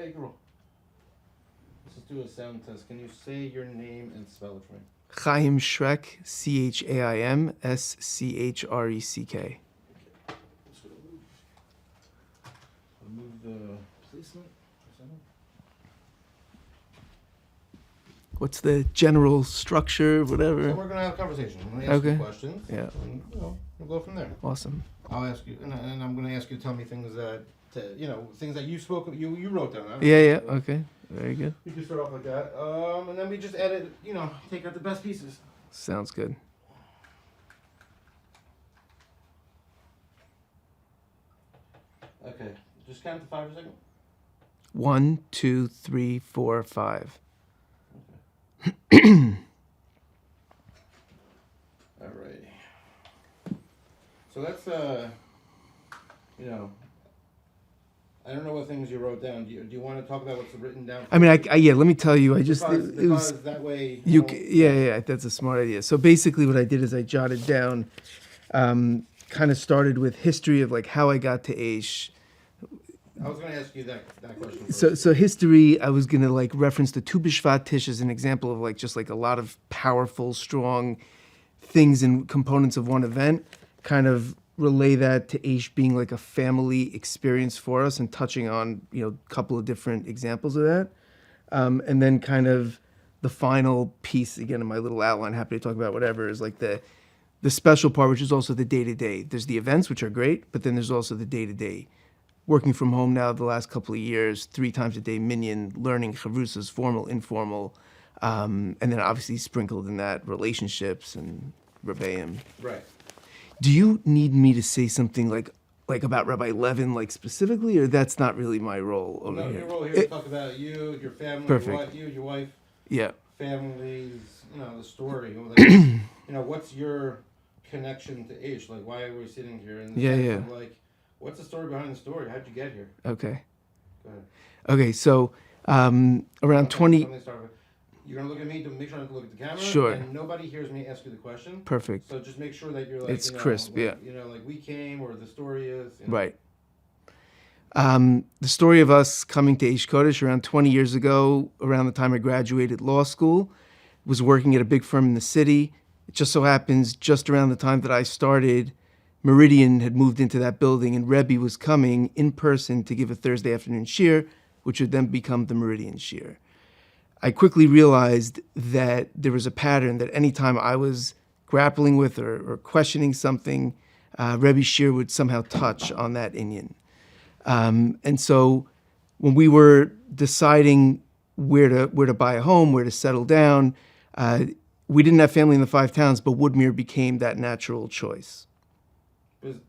Okay, girl. Let's just do a sound test. Can you say your name and spell it for me? Chaim Shrek, Chaim Schreck. Just gonna move the placement. What's the general structure, So whatever? we're gonna have a conversation. I'm gonna ask you Okay. questions. Yeah. And, we'll go from there. Awesome. I'll ask you, and I'm gonna ask you to tell me things that, things that you spoke, you wrote down. I don't Yeah, know. yeah. Okay. Very good. You can start off like that. And then we just edit, take out the best pieces. Sounds good. Okay. Just count to 5 for a second. 1, 2, 3, 4, 5. Alrighty. So that's I don't know what things you wrote down. Do you want to talk about what's written down? I mean, yeah. Let me tell you. I just because it was that way yeah. That's a smart idea. So basically, what I did is I jotted down, kind of started with history of like how I got to Aish. I was going to ask you that question first. So history, I was gonna like reference the Tu B'Shvat Tish as an example of like just like a lot of powerful, strong things and components of one event. Kind of relay that to Aish being like a family experience for us and touching on a couple of different examples of that, and then kind of the final piece again in my little outline. Happy to talk about whatever is like the special part, which is also the day to day. There's the events, which are great, but then there's also the day to day. Working from home now the last couple of years, 3 times a day minyan, learning chavrusas, formal, informal, and then obviously sprinkled in that relationships and rebbeim. Right. Do you need me to say something like about Rabbi Levin, like specifically, or that's not really my role over No, here? your role here is talk about you, your family, Perfect. your wife, Yeah. families, the story. What's your connection to Ish? Like, why are we sitting here? And Yeah. Like, what's the story behind the story? How'd you get here? Okay. Go ahead. Okay. So around 20. Let me start with. You're gonna look at me to make sure I look at the camera. Sure. And nobody hears me ask you the question. Perfect. So just make sure that you're like. It's crisp. Like, Yeah. Like we came or the story is. Right. The story of us coming to Aish Kodesh around 20 years ago, around the time I graduated law school, was working at a big firm in the city. It just so happens, just around the time that I started, Meridian had moved into that building, and Rebbe was coming in person to give a Thursday afternoon shir, which would then become the Meridian shir. I quickly realized that there was a pattern that anytime I was grappling with or questioning something, Rebbe shir would somehow touch on that inyan. And so when we were deciding where to buy a home, where to settle down, we didn't have family in the 5 towns, but Woodmere became that natural choice. Did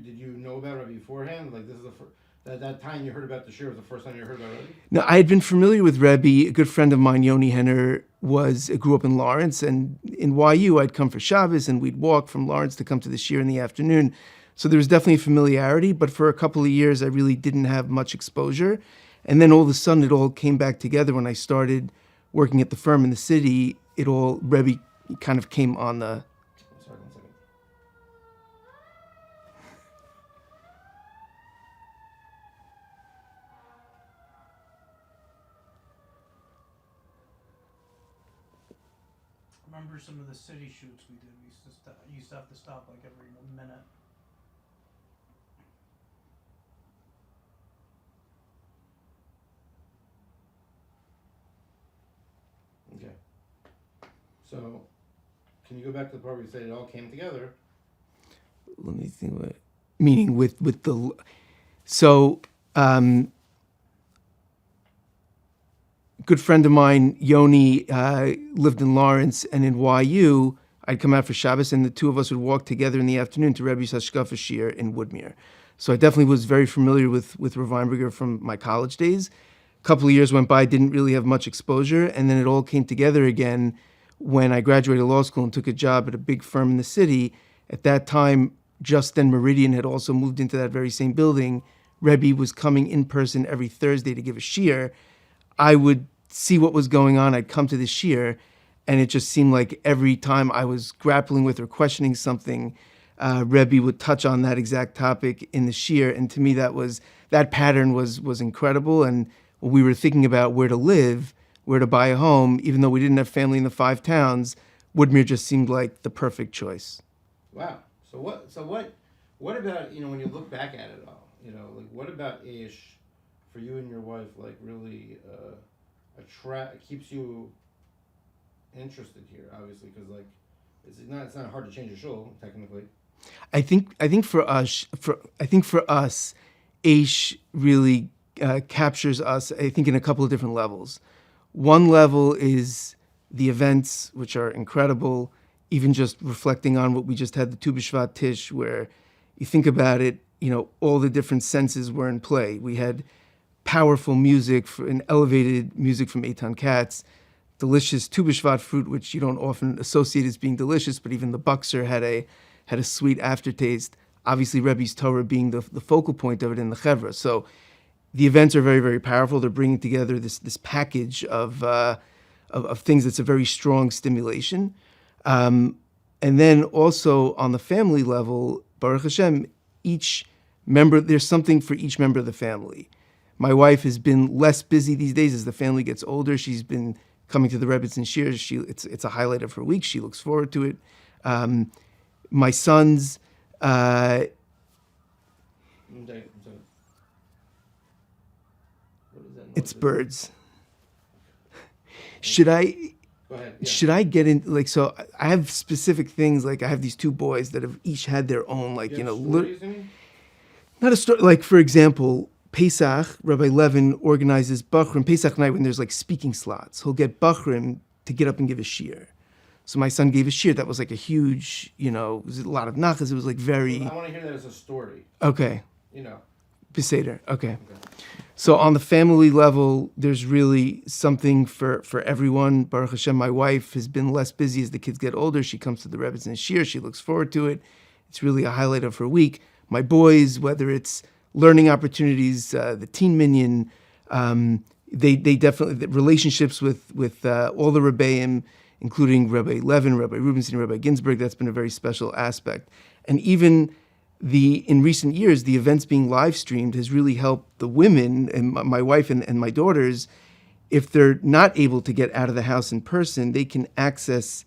you know about it beforehand? Like this is the first, that time you heard about the shir was the first time you heard about Rebbe? No, I had been familiar with Rebbe. A good friend of mine, Yoni Henner, grew up in Lawrence, and in YU I'd come for Shabbos, and we'd walk from Lawrence to come to the shir in the afternoon. So there was definitely familiarity, but for a couple of years I really didn't have much exposure. And then all of a sudden it all came back together when I started working at the firm in the city. Rebbe kind of came on the. Sorry, 1 second. Remember some of the city shoots we did? We used to have to stop like every minute. Okay. So, can you go back to the part where you said it all came together? Let me think what. Meaning with the. So, good friend of mine, Yoni, lived in Lawrence, and in YU, I'd come out for Shabbos, and the two of us would walk together in the afternoon to Rebbe's Hashkafa Shir in Woodmere. So I definitely was very familiar with Rav Weinberger from my college days. A couple of years went by, didn't really have much exposure, and then it all came together again when I graduated law school and took a job at a big firm in the city. At that time, just then Meridian had also moved into that very same building. Rebbe was coming in person every Thursday to give a shir. I would see what was going on. I'd come to the shir, and it just seemed like every time I was grappling with or questioning something, Rebbe would touch on that exact topic in the shir. And to me, that pattern was incredible. And when we were thinking about where to live, where to buy a home, even though we didn't have family in the 5 towns, Woodmere just seemed like the perfect choice. Wow. What about, when you look back at it all, like what about Ish for you and your wife, like really keeps you interested here, obviously, because like it's not hard to change a shul technically. I think for us, Aish really captures us. I think in a couple of different levels. One level is the events, which are incredible. Even just reflecting on what we just had, the Tu B'Shvat Tish, where you think about it, all the different senses were in play. We had powerful music and elevated music from Eitan Katz, delicious Tu B'Shvat fruit, which you don't often associate as being delicious, but even the Buxer had a sweet aftertaste. Obviously, Rebbe's Torah being the focal point of it in the Chevra. So the events are very, very powerful. They're bringing together this package of things that's a very strong stimulation. And then also on the family level, Baruch Hashem, each member, there's something for each member of the family. My wife has been less busy these days as the family gets older. She's been coming to the Rebbetzin Shir. It's a highlight of her week. She looks forward to it. My sons, I'm sorry. What is that noise? it's birds. Should I? Go ahead. Yeah. Should I get in? So I have specific things. Like I have these two boys that have each had their own, You have stories, I mean? not a story. Like for example, Pesach, Rabbi Levin organizes Bachrim Pesach night when there's like speaking slots. He'll get Bachrim to get up and give a shir. So my son gave a shir. That was like a huge, it was a lot of nachas. It was like very I want to hear that as a story. okay. Beseder. Okay. Okay. So on the family level, there's really something for everyone. Baruch Hashem, my wife has been less busy as the kids get older. She comes to the Rebbe's and Shir. She looks forward to it. It's really a highlight of her week. My boys, whether it's learning opportunities, the teen minyan, they definitely, the relationships with all the Rebbeim, including Rabbi Levin, Rabbi Rubenstein, Rabbi Ginsburg, that's been a very special aspect. And even in recent years, the events being live streamed has really helped the women and my wife and my daughters. If they're not able to get out of the house in person, they can access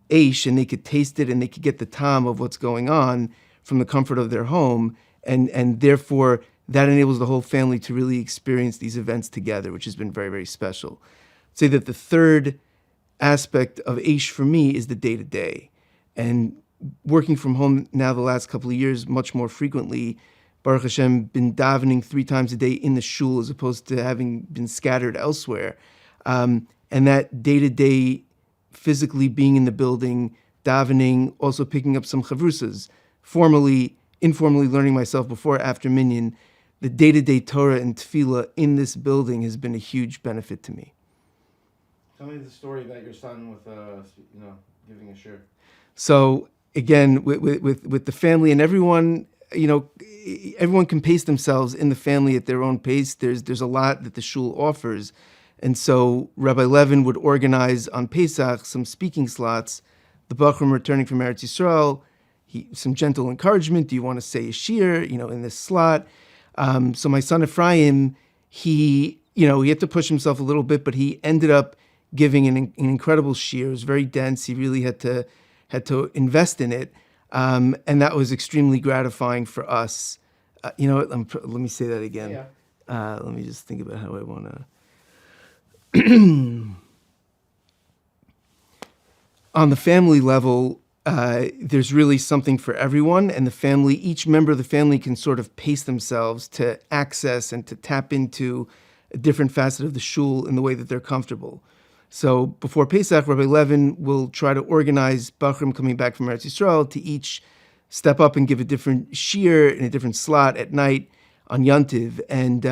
Aish and they could taste it and they could get the tom of what's going on from the comfort of their home. And therefore, that enables the whole family to really experience these events together, which has been very, very special. I'd say that the third aspect of Aish for me is the day-to-day. And working from home now the last couple of years much more frequently, Baruch Hashem, been davening 3 times a day in the shul as opposed to having been scattered elsewhere. And that day-to-day physically being in the building, davening, also picking up some chavrusas, informally learning myself before, after minyan, the day-to-day Torah and tefillah in this building has been a huge benefit to me. Tell me the story about your son with, giving a shir. So again, with the family and everyone, everyone can pace themselves in the family at their own pace. There's a lot that the shul offers. And so Rabbi Levin would organize on Pesach some speaking slots, the Bachrim returning from Eretz Yisrael, some gentle encouragement. Do you want to say a shir, in this slot? So my son Ephraim, he had to push himself a little bit, but he ended up giving an incredible shir. It was very dense. He really had to invest in it. And that was extremely gratifying for us. Let me say that again. Yeah. Let me just think about how I want to. On the family level, there's really something for everyone, and each member of the family can sort of pace themselves to access and to tap into a different facet of the shul in the way that they're comfortable. So before Pesach, Rabbi Levin will try to organize Bachrim coming back from Eretz Yisrael to each step up and give a different shir in a different slot at night on Yantiv. And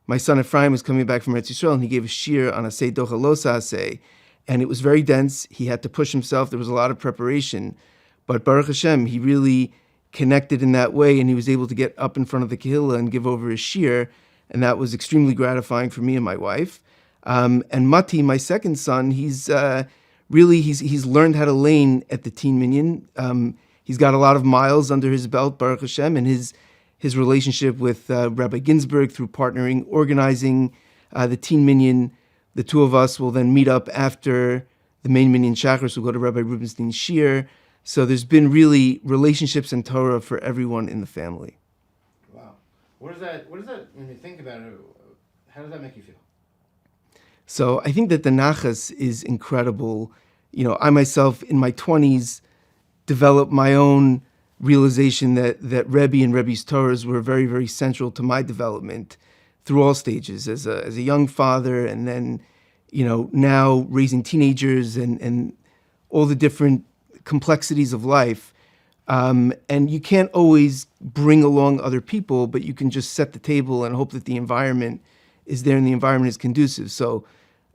my son Ephraim was coming back from Eretz Yisrael and he gave a shir on Aseh Docha Losa Aseh. And it was very dense. He had to push himself. There was a lot of preparation. But Baruch Hashem, he really connected in that way and he was able to get up in front of the Kehillah and give over his shir. And that was extremely gratifying for me and my wife. And Mati, my second son, he's learned how to lane at the teen minyan. He's got a lot of miles under his belt, Baruch Hashem, and his relationship with Rabbi Ginsburg through partnering, organizing The teen minyan, the two of us will then meet up after the main minyan Shacharis. We'll go to Rabbi Rubenstein's shir. So there's been really relationships and Torah for everyone in the family. Wow. What is that, when you think about it, how does that make you feel? So I think that the nachas is incredible. I myself in my 20s developed my own realization that Rebbe and Rebbe's Torahs were very, very central to my development through all stages as a young father, and then, now raising teenagers and all the different complexities of life. And you can't always bring along other people, but you can just set the table and hope that the environment is there and the environment is conducive. So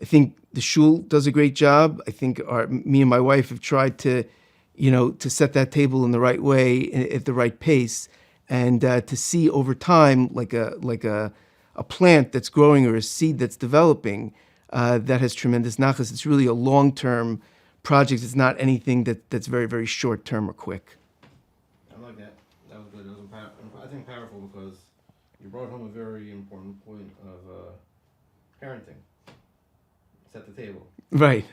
I think the shul does a great job. I think me and my wife have tried to set that table in the right way, at the right pace, and to see over time, like a plant that's growing or a seed that's developing, that has tremendous nachas. It's really a long-term project. It's not anything that's very, very short-term or quick. I like that. That was good. It was I think powerful because you brought home a very important point of parenting. Set the table. Right.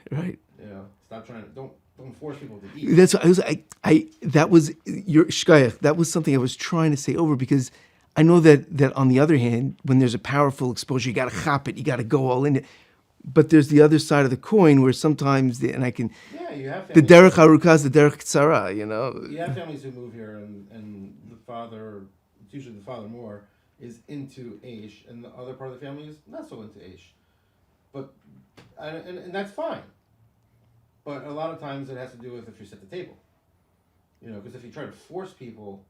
Stop trying to don't force people to eat. That's that was your shkayach. That was something I was trying to say over, because I know that on the other hand, when there's a powerful exposure, you got to chop it, you got to go all in it. But there's the other side of the coin where sometimes you have the derech harukah is the derech tzara. You have families who move here and the father, it's usually the father more, is into Aish, and the other part of the family is not so into Aish. But and that's fine. But a lot of times it has to do with if you set the table. Because if you try to force people,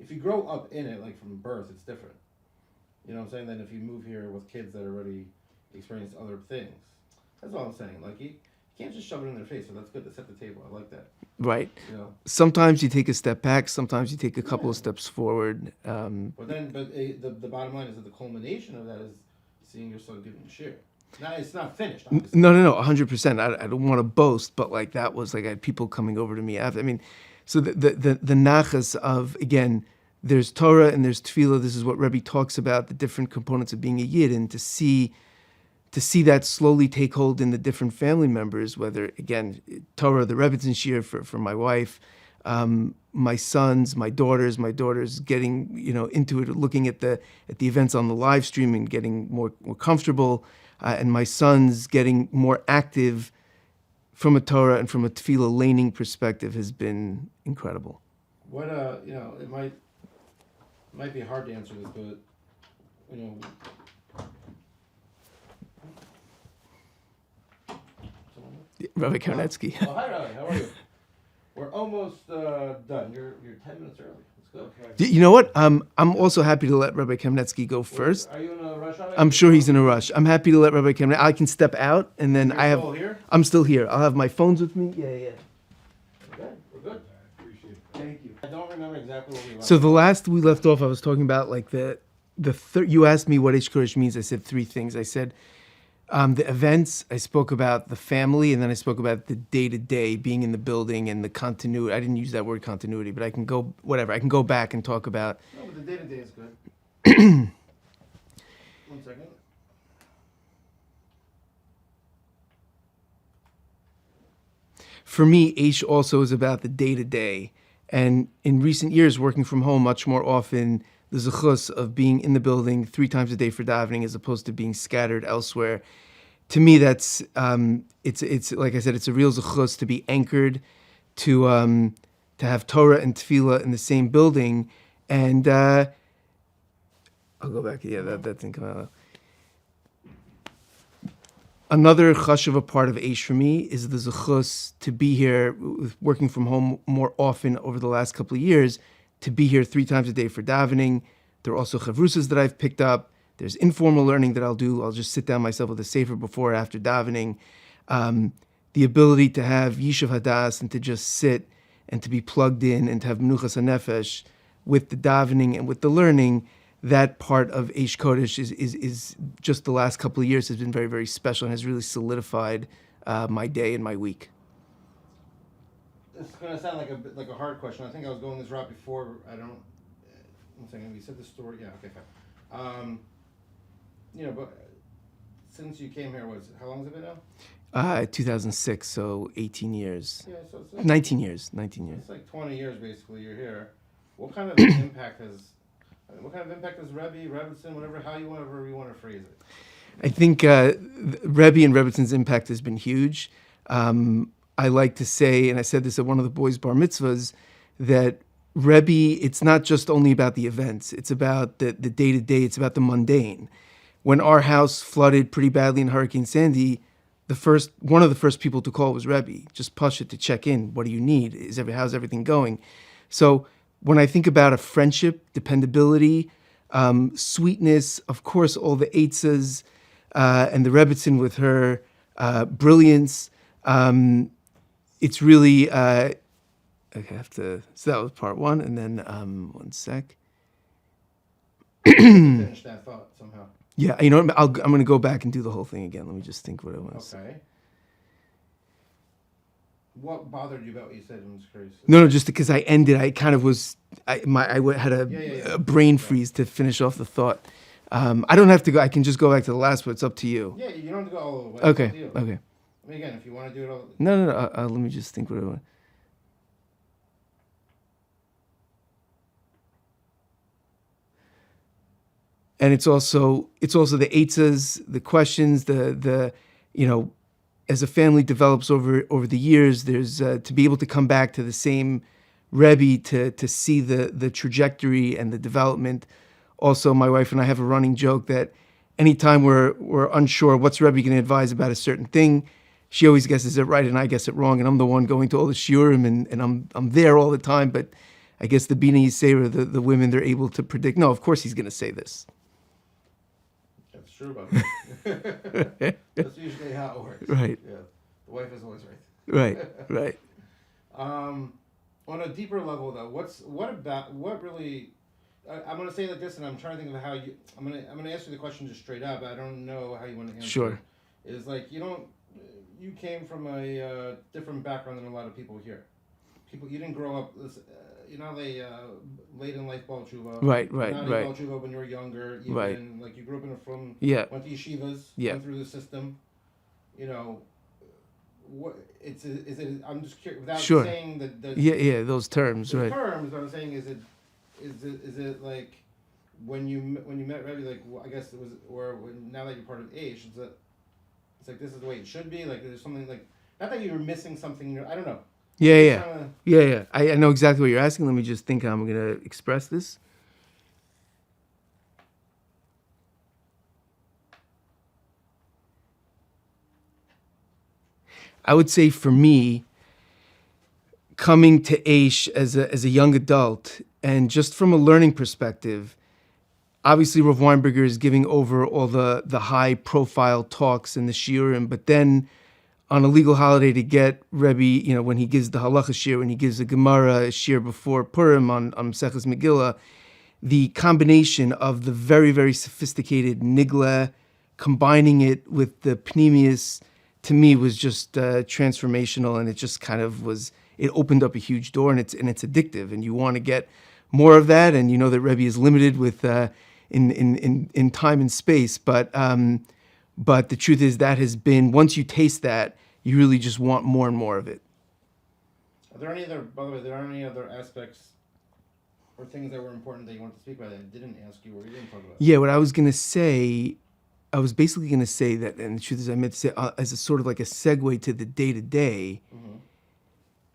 if you grow up in it, like from birth, it's different. You know what I'm saying? Than if you move here with kids that already experienced other things. That's all I'm saying. Like, you can't just shove it in their face. So that's good to set the table. I like that. Right. Sometimes you take a step back. Sometimes you take a couple of steps forward. But the bottom line is that the culmination of that is seeing your son giving a share. Now, it's not finished, obviously. No, 100%. I don't want to boast, but like that was like I had people coming over to me after. I mean, so the nachas of, again, there's Torah and there's tefillah. This is what Rebbe talks about, the different components of being a yid, and to see that slowly take hold in the different family members, whether, again, Torah, the Rebbetzin shir for my wife, my sons, my daughters getting, into it, looking at the events on the live stream and getting more comfortable, and my sons getting more active from a Torah and from a tefillah laning perspective has been incredible. What it might be hard to answer this, but Rabbi Karnetsky. Oh, hi, Rabbi. How are you? We're almost done. You're 10 minutes early. Let's go. Okay. You know what? I'm also happy to let Rabbi Kamnetsky go first. Are you in a rush on it? I'm sure he's in a rush. I'm happy to let Rabbi Kamnetsky. I can step out, and then You're still here? I'm still here. I'll have my phones with me. Yeah. Okay, we're good. I appreciate it. Thank you. I don't remember exactly what we left. So the last we left off, I was talking about like you asked me what Eish Kodesh means. I said three things. I said the events. I spoke about the family, and then I spoke about the day-to-day, being in the building and the continuity. I didn't use that word continuity, but I can go back and talk about. No, but the day-to-day is good. 1 second. For me, Aish also is about the day-to-day. And in recent years, working from home much more often, the zechus of being in the building 3 times a day for davening as opposed to being scattered elsewhere. To me, that's it's like I said, it's a real zechus to be anchored, to have Torah and tefillah in the same building. And I'll go back. Yeah, that didn't come out. Another chashuva part of Aish for me is the zechus to be here, working from home more often over the last couple of years, to be here 3 times a day for davening. There are also chavrusas that I've picked up. There's informal learning that I'll do. I'll just sit down myself with a sefer before or after davening. The ability to have yishuv hadas and to just sit and to be plugged in and to have menuchas hanefesh with the davening and with the learning. That part of Eish Kodesh is just the last couple of years has been very, very special and has really solidified my day and my week. It's going to sound like a hard question. I think I was going this route before. I don't. 1 second. We said the story. Yeah. Okay. Fine. But since you came here, how long has it been now? 2006, so 18 years. Yeah, so it's like, 19 years. 19 years. it's like 20 years basically. You're here. What kind of impact has Rebbe, Rebbitzin, whatever you want to phrase it? I think Rebbe and Rebbitzин's impact has been huge. I like to say, and I said this at one of the boys' bar mitzvahs, that Rebbe, it's not just only about the events. It's about the day-to-day. It's about the mundane. When our house flooded pretty badly in Hurricane Sandy, one of the first people to call was Rebbe. Just push it to check in. What do you need? How's everything going? So when I think about a friendship, dependability, sweetness, of course, all the eitzas, and the Rebbitzin with her brilliance, it's really, I have to, so that was part one, and then one sec. Finish that thought somehow. Yeah, you know what, I'm going to go back and do the whole thing again. Let me just think what it was. Okay. What bothered you about what you said? I'm just curious. No, just because I ended, I kind of was, I had Yeah. a brain freeze to finish off the thought. I don't have to go, I can just go back to the last, but it's up to you. Yeah, you don't have to go all the way. Okay, It's up to you. okay. I mean, again, if you want to do it all. No, let me just think what I want. And it's also the eitzas, the questions, the as a family develops over the years, there's to be able to come back to the same Rebbe to see the trajectory and the development. Also, my wife and I have a running joke that anytime we're unsure what's Rebbe going to advise about a certain thing, she always guesses it right and I guess it wrong, and I'm the one going to all the shiurim and I'm there all the time. But I guess the Bina Yisera, the women, they're able to predict. No, of course he's going to say this. That's true about that. That's usually how it works. Right. Yeah. The wife is always right. Right. On a deeper level, though, what really? I'm going to say it like this, and I'm trying to think of how you. I'm going to answer the question just straight up. I don't know how you want to answer. Sure. It. Is like you came from a different background than a lot of people here. You didn't grow up. They late in life bal tshuva. Right. Not bal tshuva when you were younger. Right. Like you grew up in a from. Yeah. Went to yeshivas. Yeah. Went through the system. What is it? I'm just curious without Sure. saying that. Yeah. Those terms, The right? terms. What I'm saying is it like when you met Rebbe, like I guess it was, or now that you're part of Aish, it's like this is the way it should be. Like there's something like not that you were missing something. I don't know. Yeah. I know exactly what you're asking. Let me just think how I'm going to express this. I would say for me, coming to Aish as a young adult, and just from a learning perspective, obviously Rav Weinberger is giving over all the high profile talks and the shiurim, but then on a legal holiday to get Rebbe, when he gives the halacha shiur, when he gives the Gemara shiur before Purim on Maseches Megillah, the combination of the very, very sophisticated nigla, combining it with the pneumius, to me was just transformational, and it just kind of was. It opened up a huge door, and it's addictive, and you want to get more of that. And you know that Rebbe is limited with in time and space, but the truth is that has been, once you taste that, you really just want more and more of it. By the way, there are any other aspects or things that were important that you wanted to speak about that I didn't ask you or you didn't talk about? Yeah, what I was going to say, I was basically going to say that, and the truth is I meant to say as a sort of like a segue to the day-to-day,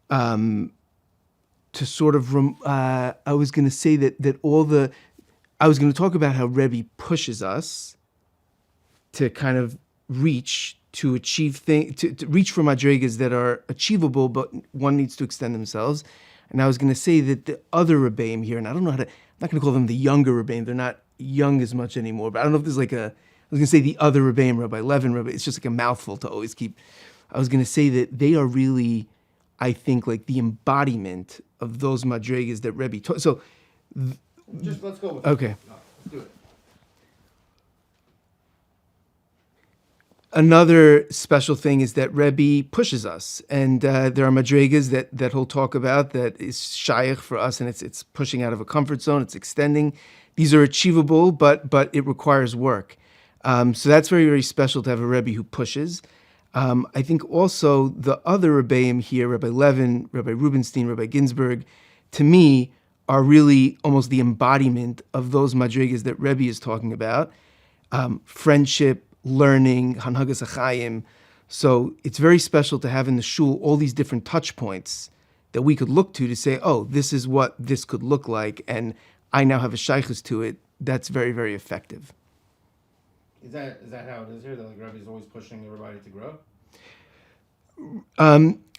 to sort of, I was going to say that I was going to talk about how Rebbe pushes us to kind of reach, to achieve things, to reach for madrigas that are achievable, but one needs to extend themselves. And I was going to say that the other Rebbeim here, and I don't know I'm not going to call them the younger Rebbeim, they're not young as much anymore, but I don't know if there's like I was going to say the other Rebbeim, Rabbi Levin, Rebbe, it's just like a mouthful to always keep. I was going to say that they are really, I think, like the embodiment of those madrigas that Rebbe taught. So, just let's go with okay. it. No, let's do it. Another special thing is that Rebbe pushes us, and there are madrigas that he'll talk about that is shayach for us, and it's pushing out of a comfort zone, it's extending. These are achievable, but it requires work. So that's very, very special to have a Rebbe who pushes. I think also the other Rebbeim here, Rabbi Levin, Rabbi Rubenstein, Rabbi Ginsburg, to me are really almost the embodiment of those madrigas that Rebbe is talking about. Friendship, learning, Hanhagas Achayim. So it's very special to have in the shul all these different touch points that we could look to say, oh, this is what this could look like, and I now have a shaykhus to it. That's very, very effective. Is that how it is here? That like Rebbe's always pushing everybody to grow?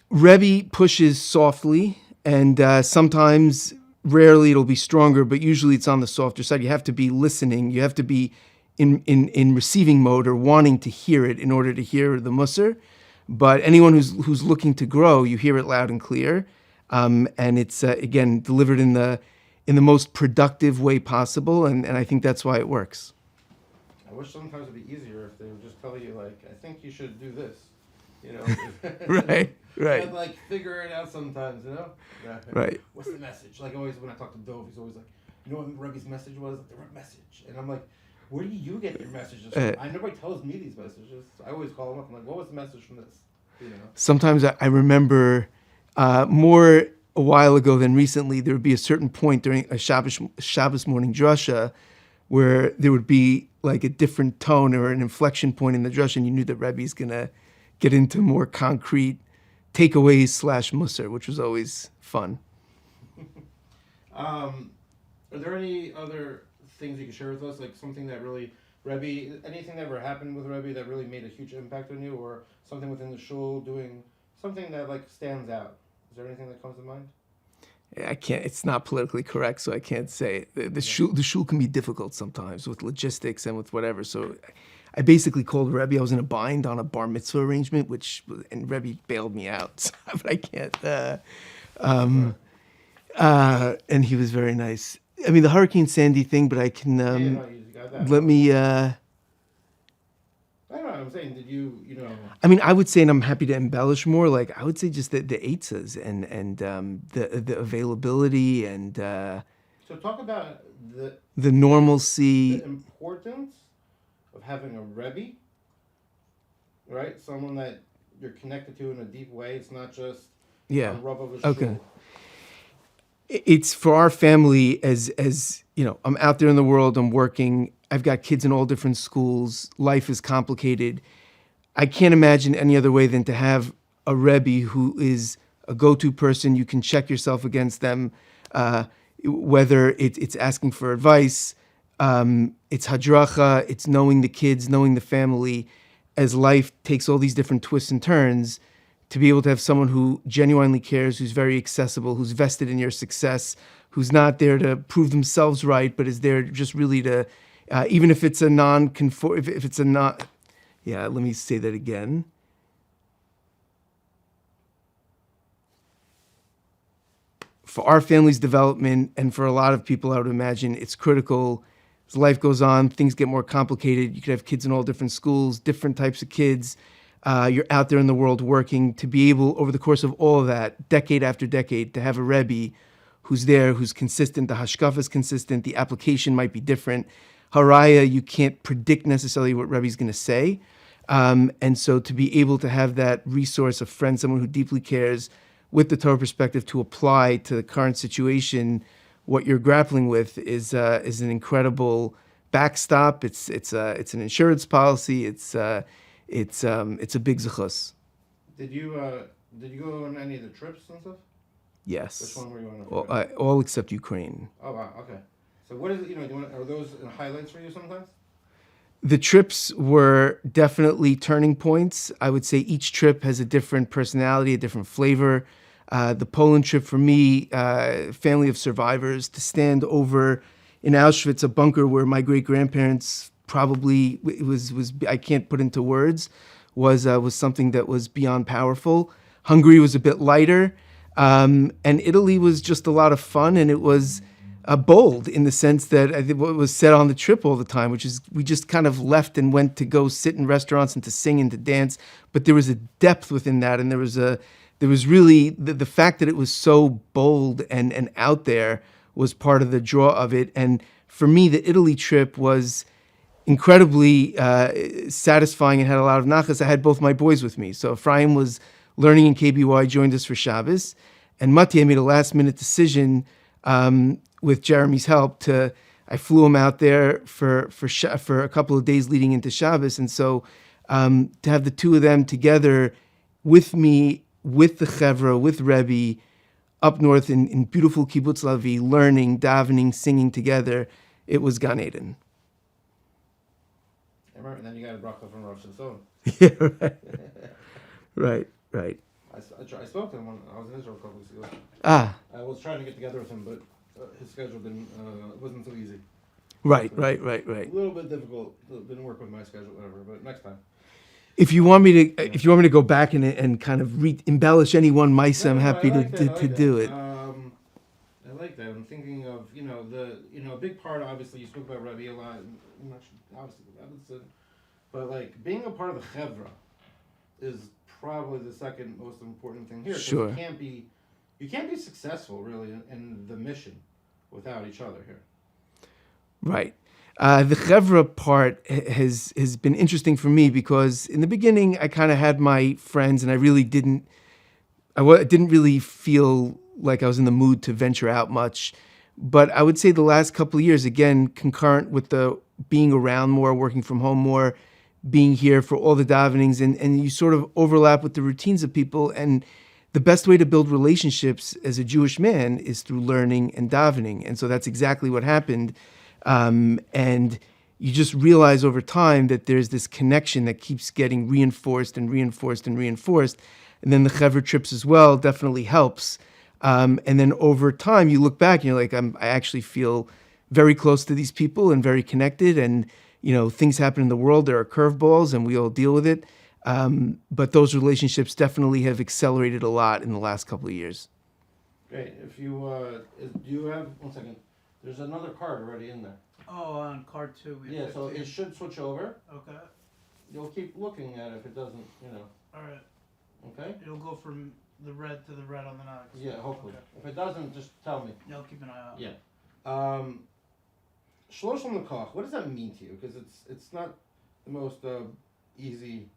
Rebbe pushes softly, and sometimes, rarely it'll be stronger, but usually it's on the softer side. You have to be listening. You have to be in receiving mode or wanting to hear it in order to hear the musar. But anyone who's looking to grow, you hear it loud and clear, and it's again delivered in the most productive way possible, and I think that's why it works. I wish sometimes it'd be easier if they would just tell you, like, I think you should do this, Right. And, like, figure it out sometimes, Right. What's the message? Like, always when I talk to Dove, he's always like, you know what Rebbe's message was? The right message. And I'm like, where do you get your messages from? Nobody tells me these messages. I always call him up. I'm like, what was the message from this? Sometimes I remember more a while ago than recently, there would be a certain point during a Shabbos morning drasha where there would be like a different tone or an inflection point in the drasha, and you knew that Rebbe's going to get into more concrete takeaways / musar, which was always fun. Are there any other things you can share with us, like something that really, Rebbe, anything that ever happened with Rebbe that really made a huge impact on you, or something within the shul doing something that like stands out? Is there anything that comes to mind? I can't. It's not politically correct, so I can't say. The shul can be difficult sometimes with logistics and with whatever. So, I basically called Rebbe. I was in a bind on a bar mitzvah arrangement, and Rebbe bailed me out. But I can't. And he was very nice. I mean, the Hurricane Sandy thing, but I can You got that. let me. I don't know. I'm saying, did you? I mean, I would say, and I'm happy to embellish more. Like I would say, just the eitzas and the availability and So talk about the normalcy. the importance of having a Rebbe, right? Someone that you're connected to in a deep way. It's not just Yeah. a rub of a Okay. shul. It's for our family as you know, I'm out there in the world, I'm working, I've got kids in all different schools, life is complicated. I can't imagine any other way than to have a Rebbe who is a go-to person. You can check yourself against them, whether it's asking for advice, it's hadracha, it's knowing the kids, knowing the family, as life takes all these different twists and turns. To be able to have someone who genuinely cares, who's very accessible, who's vested in your success, who's not there to prove themselves right, but is there just really to, even if it's a if it's a not, yeah, let me say that again. For our family's development, and for a lot of people, I would imagine it's critical. As life goes on, things get more complicated. You could have kids in all different schools, different types of kids. You're out there in the world working, to be able, over the course of all of that, decade after decade, to have a Rebbe who's there, who's consistent, the hashkafa is consistent, the application might be different. Haraya, you can't predict necessarily what Rebbe's going to say. And so to be able to have that resource, a friend, someone who deeply cares, with the Torah perspective, to apply to the current situation, what you're grappling with is an incredible backstop. It's an insurance policy. It's a big zechus. Did you go on any of the trips and stuff? Yes. Which one were you on? All except Ukraine. Oh wow, okay. So what is it? Are those highlights for you sometimes? The trips were definitely turning points. I would say each trip has a different personality, a different flavor. The Poland trip for me, family of survivors, to stand over in Auschwitz, a bunker where my great grandparents probably was I can't put into words, was something that was beyond powerful. Hungary was a bit lighter, and Italy was just a lot of fun, and it was bold in the sense that I think what was said on the trip all the time, which is we just kind of left and went to go sit in restaurants and to sing and to dance, but there was a depth within that, and there was really the fact that it was so bold and out there was part of the draw of it. And for me, the Italy trip was incredibly satisfying and had a lot of nachas. I had both my boys with me. So Ephraim was learning in KBY, joined us for Shabbos, and Mattia made a last-minute decision with Jeremy's help I flew him out there for a couple of days leading into Shabbos, and so to have the two of them together with me, with the Chevra, with Rebbe, up north in beautiful Kibbutz Lavi, learning, davening, singing together, it was Gan Eden. And then you got a bracha from Rosh Hashanah. Yeah, right. I spoke to him when I was in Israel a couple weeks ago. Ah, I was trying to get together with him, but his schedule wasn't so easy. right. A little bit difficult. Didn't work with my schedule, whatever. But next time. If you want me to go back and kind of embellish any one mice, I'm happy to do it. I like that. I'm thinking of a big part. Obviously, you spoke about Rabbi a lot. Obviously, but like being a part of the Chevra is probably the second most important thing here. Sure. You can't be successful really in the mission without each other here. Right. The Chevra part has been interesting for me because in the beginning I kind of had my friends and I really didn't really feel like I was in the mood to venture out much. But I would say the last couple of years, again, concurrent with the being around more, working from home more, being here for all the davenings, and you sort of overlap with the routines of people. And the best way to build relationships as a Jewish man is through learning and davening. And so that's exactly what happened. And you just realize over time that there's this connection that keeps getting reinforced and reinforced and reinforced. And then the Chevra trips as well definitely helps. And then over time, you look back and you're like, I actually feel very close to these people and very connected. And, things happen in the world. There are curveballs and we all deal with it. But those relationships definitely have accelerated a lot in the last couple of years. Great. If you, do you have, one second, there's another card already in there. Oh, on card 2. Yeah, so it should switch over. Okay. You'll keep looking at it if it doesn't, Alright. Okay? It'll go from the red to the red on the next. Yeah, hopefully. Okay. If it doesn't, just tell me. Yeah, I'll keep an eye out. Yeah. Shlosh L'Koch, what does that mean to you? Because it's not the most easy.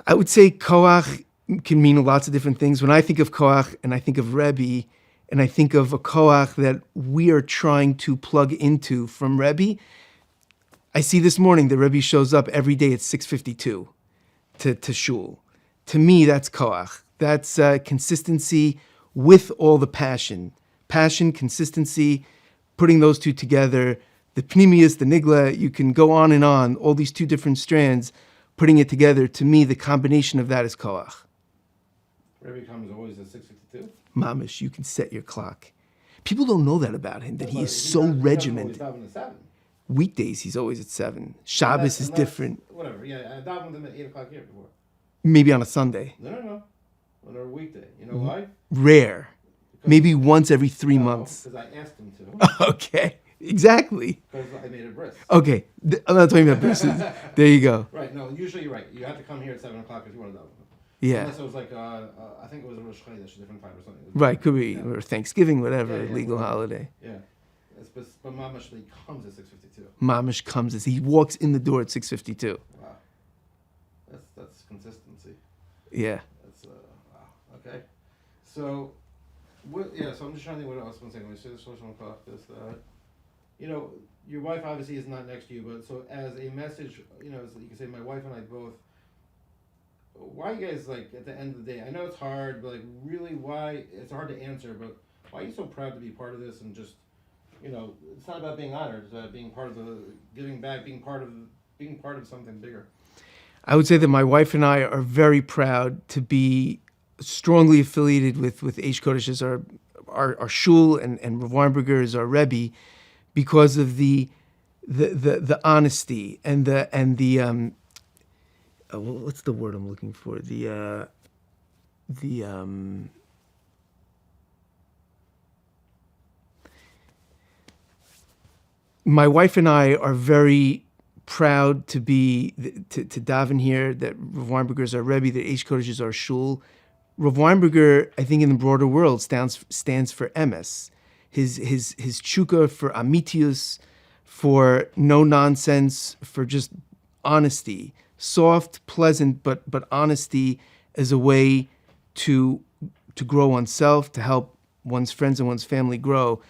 I would say koach can mean lots of different things. When I think of koach and I think of Rebbe and I think of a koach that we are trying to plug into from Rebbe, I see this morning the Rebbe shows up every day at 6:52 to shul. To me, that's koach. That's consistency with all the passion. Passion, consistency, putting those two together. The pnimius, the nigla, you can go on and on, all these two different strands, putting it together. To me, the combination of that is koach. Rebbe comes always at 6:52? Mamish, you can set your clock. People don't know that about him, that he is so regimented. Weekdays, he's always at 7. Shabbos is different. Whatever, yeah, I davened with him at 8 o'clock here before. Maybe on a Sunday. No. On a weekday. You know why? Rare. Maybe once every 3 months. Because I asked him to. Okay, exactly. Because I made a bris. Okay, I'm not talking about brisses. There you go. Right, no, usually you're right. You have to come here at 7 o'clock if you want to daven. Yeah. Unless it was like, I think it was a Rosh Chodesh, a different time or something. Right, could be, or Thanksgiving, whatever, Yeah, legal holiday. Yeah. But Mamash comes at 6:52. Mamish comes as he walks in the door at 6:52. Wow. That's consistency. Yeah. That's wow. Okay. So, so I'm just trying to think what else. One second. We say the social clock. This, your wife obviously is not next to you, but so as a message, so you can say my wife and I both. Why you guys at the end of the day? I know it's hard, but really, why? It's hard to answer, but why are you so proud to be part of this and just, it's not about being honored. It's about being part of the giving back, being part of something bigger. I would say that my wife and I are very proud to be strongly affiliated with Aish Kodesh as our shul and Rav Weinberger as our Rebbe, because of the honesty and the what's the word I'm looking for? My wife and I are very proud to be to daven here. That Rav Weinberger is our Rebbe. That Aish Kodesh is our shul. Rav Weinberger, I think, in the broader world stands for emes. His tshuka for amitius, for no nonsense, for just honesty, soft, pleasant, but honesty as a way to grow oneself, to help one's friends and one's family grow.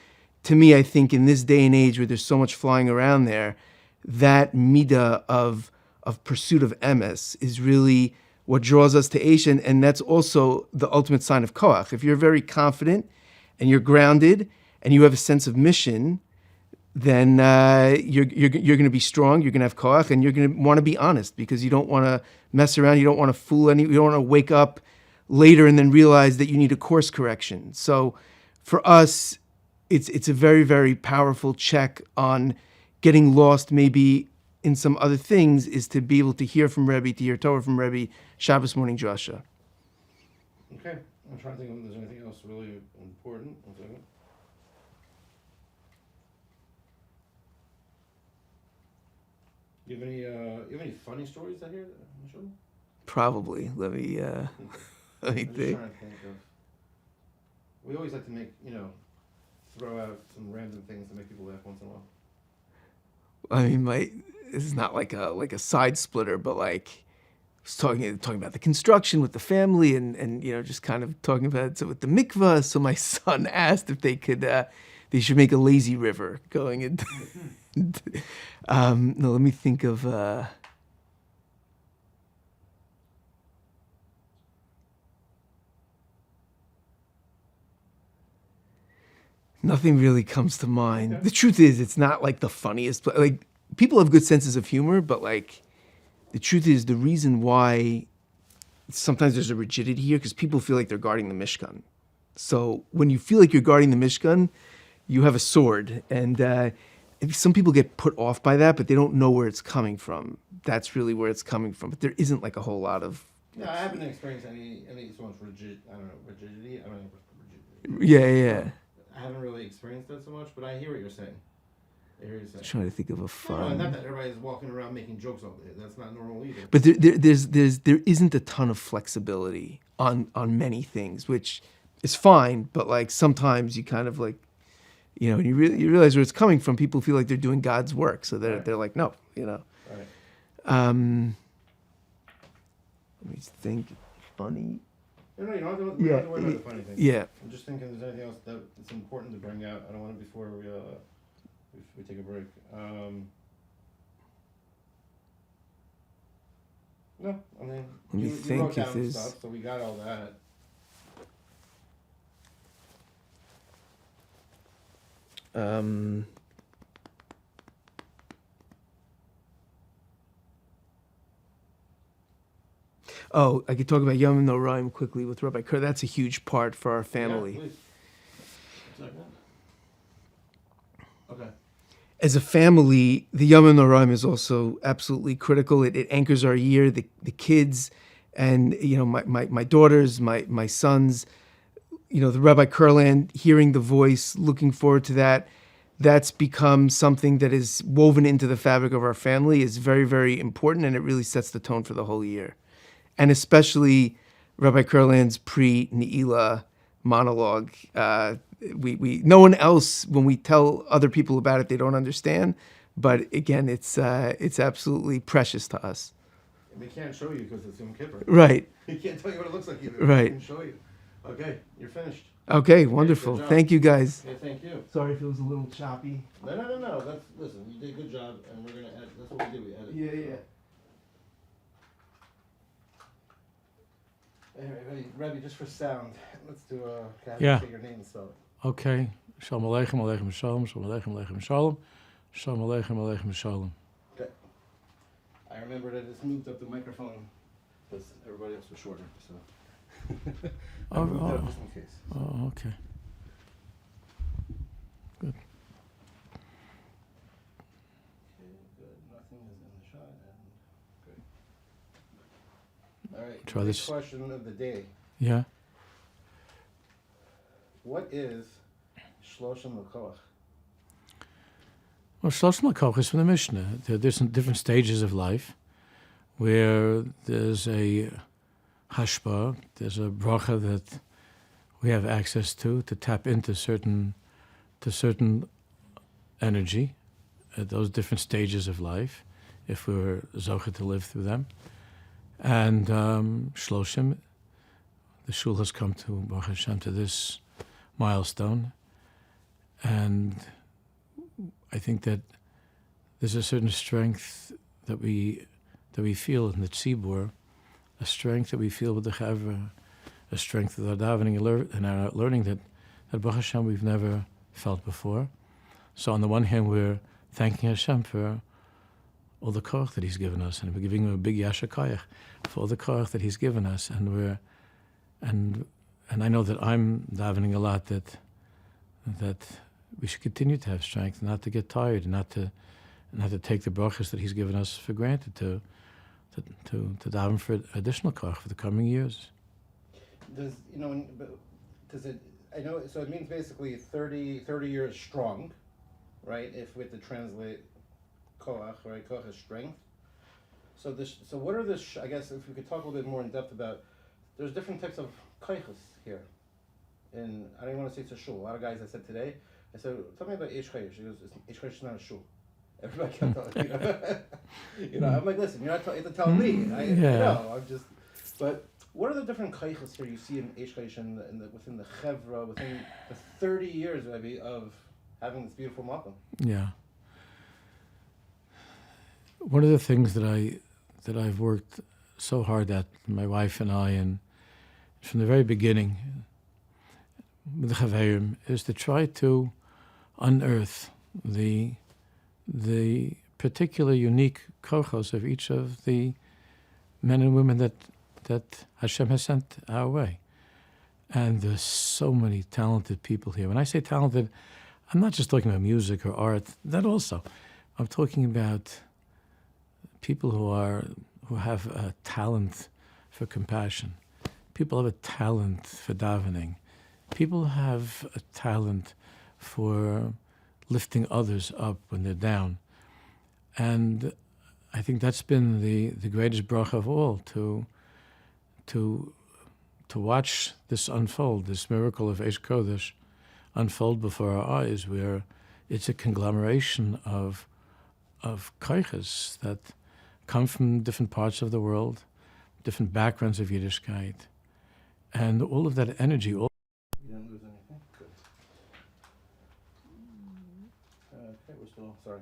To me, I think in this day and age where there's so much flying around there, that midah of pursuit of emes is really what draws us to Aish, and that's also the ultimate sign of koach. If you're very confident and you're grounded and you have a sense of mission, then you're going to be strong. You're going to have koach, and you're going to want to be honest because you don't want to mess around. You don't want to fool any. You don't want to wake up later and then realize that you need a course correction. So, for us, it's a very, very powerful check on getting lost maybe in some other things, is to be able to hear from Rebbe, to hear Torah from Rebbe, Shabbos morning drasha. Okay, I'm trying to think if there's anything else really important. One second. You have any funny stories out here, Michelle? Probably. Let me I'm just think. trying to think of. We always like to make, throw out some random things to make people laugh once in a while. I mean, this is not like a side splitter, but like I was talking about the construction with the family, and just kind of talking about it with the mikvah. So my son asked if they could they should make a lazy river going into. No, let me think of. Nothing really comes to mind. Okay. The truth is, it's not like the funniest. Like, people have good senses of humor, but like, the truth is, the reason why sometimes there's a rigidity here because people feel like they're guarding the Mishkan. So when you feel like you're guarding the Mishkan, you have a sword, and some people get put off by that, but they don't know where it's coming from. That's really where it's coming from. But there isn't like a whole lot of. Yeah, I haven't experienced any so much rigidity. I don't know, rigidity. I don't know. Yeah. I haven't really experienced that so much, but I hear what you're saying. I hear what you're saying. I'm trying to think of a No, fun. not that everybody's walking around making jokes all day. That's not normal either. But there isn't a ton of flexibility on many things, which is fine. But like sometimes you kind of like, you realize where it's coming from. People feel like they're doing God's work, so they're like, no, Right. Let me think. Funny. No, you don't have to worry about the funny thing. Yeah. I'm just thinking if there's anything else that's important to bring out. I don't want to before we take a break. No, I mean, Let me you think wrote if down there's- stuff, so we got all that. Oh, I could talk about Yom Noraim quickly with Rabbi Kerr. That's a huge part for our family. Yeah, please. Second. Okay. As a family, the Yom Noraim is also absolutely critical. It anchors our year. The kids, and my daughters, my sons. The Rabbi Kurland, hearing the voice, looking forward to that. That's become something that is woven into the fabric of our family. Is very, very important, and it really sets the tone for the whole year. And especially Rabbi Kurland's pre-Ne'ilah monologue. We no one else, when we tell other people about it, they don't understand. But again, it's absolutely precious to us. We can't show you because it's Yom Kippur. Right. We can't tell you what it looks like either. Right. We can show you. Okay, you're finished. Okay, wonderful. good job. Thank you, guys. Okay, thank you. Sorry if it was a little choppy. No. Listen, you did a good job, and we're gonna edit. That's what we do. We edit. Yeah. Hey, Rebbe, just for sound, let's do Yeah. say your name and spell it. Okay. Shalom Aleichem, Aleichem Shalom, Shalom Aleichem, Aleichem Shalom, Shalom Aleichem, Aleichem Shalom. Okay. I remember that it's moved up the microphone because everybody else was shorter, so. I moved it up just in case. Oh, okay. Good. Okay, good. Nothing is in the shot, and good. All right. Try big this. Question of the day: Yeah. what is Shloshim L'Koach? Well, Shlosh Malkoch is from the Mishnah. There are different stages of life where there's a hashpa, there's a bracha that we have access to tap into certain energy, at those different stages of life, if we were zocher to live through them. And Shloshim, the shul has come to Baruch Hashem to this milestone, and I think that there's a certain strength that we feel in the tzibur, a strength that we feel with the chavra, a strength of our davening and our learning that Baruch Hashem we've never felt before. So on the one hand, we're thanking Hashem for all the koach that He's given us, and we're giving Him a big yasher koach for all the koach that He's given us, and I know that I'm davening a lot that we should continue to have strength, not to get tired, not to take the brachas that He's given us for granted, to daven for additional koach for the coming years. Does it? I know. So it means basically 30 years strong, right? If we have to translate koach, right? Koach is strength. So what are the? I guess if we could talk a little bit more in depth about. There's different types of koachas here. And I don't want to say it's a shul. A lot of guys I said today. I said, tell me about Aish Kodesh. He goes, Aish Kodesh is not a shul. Everybody kept telling I'm like, listen, you're not you have to tell me. I'm just. But what are the different koachas here you see in Aish Kodesh within the chevra, within the 30 years maybe of having this beautiful makom? Yeah. One of the things that I've worked so hard at, my wife and I, and from the very beginning with the Chaverim, is to try to unearth the particular unique kochos of each of the men and women that Hashem has sent our way. And there's so many talented people here. When I say talented, I'm not just talking about music or art, that also. I'm talking about people who have a talent for compassion. People have a talent for davening. People have a talent for lifting others up when they're down. And I think that's been the greatest bracha of all, to watch this unfold, this miracle of Aish Kodesh unfold before our eyes, where it's a conglomeration of koiches that come from different parts of the world, different backgrounds of Yiddishkeit, and all of that energy. You didn't lose anything? Good. Okay, we're still, sorry.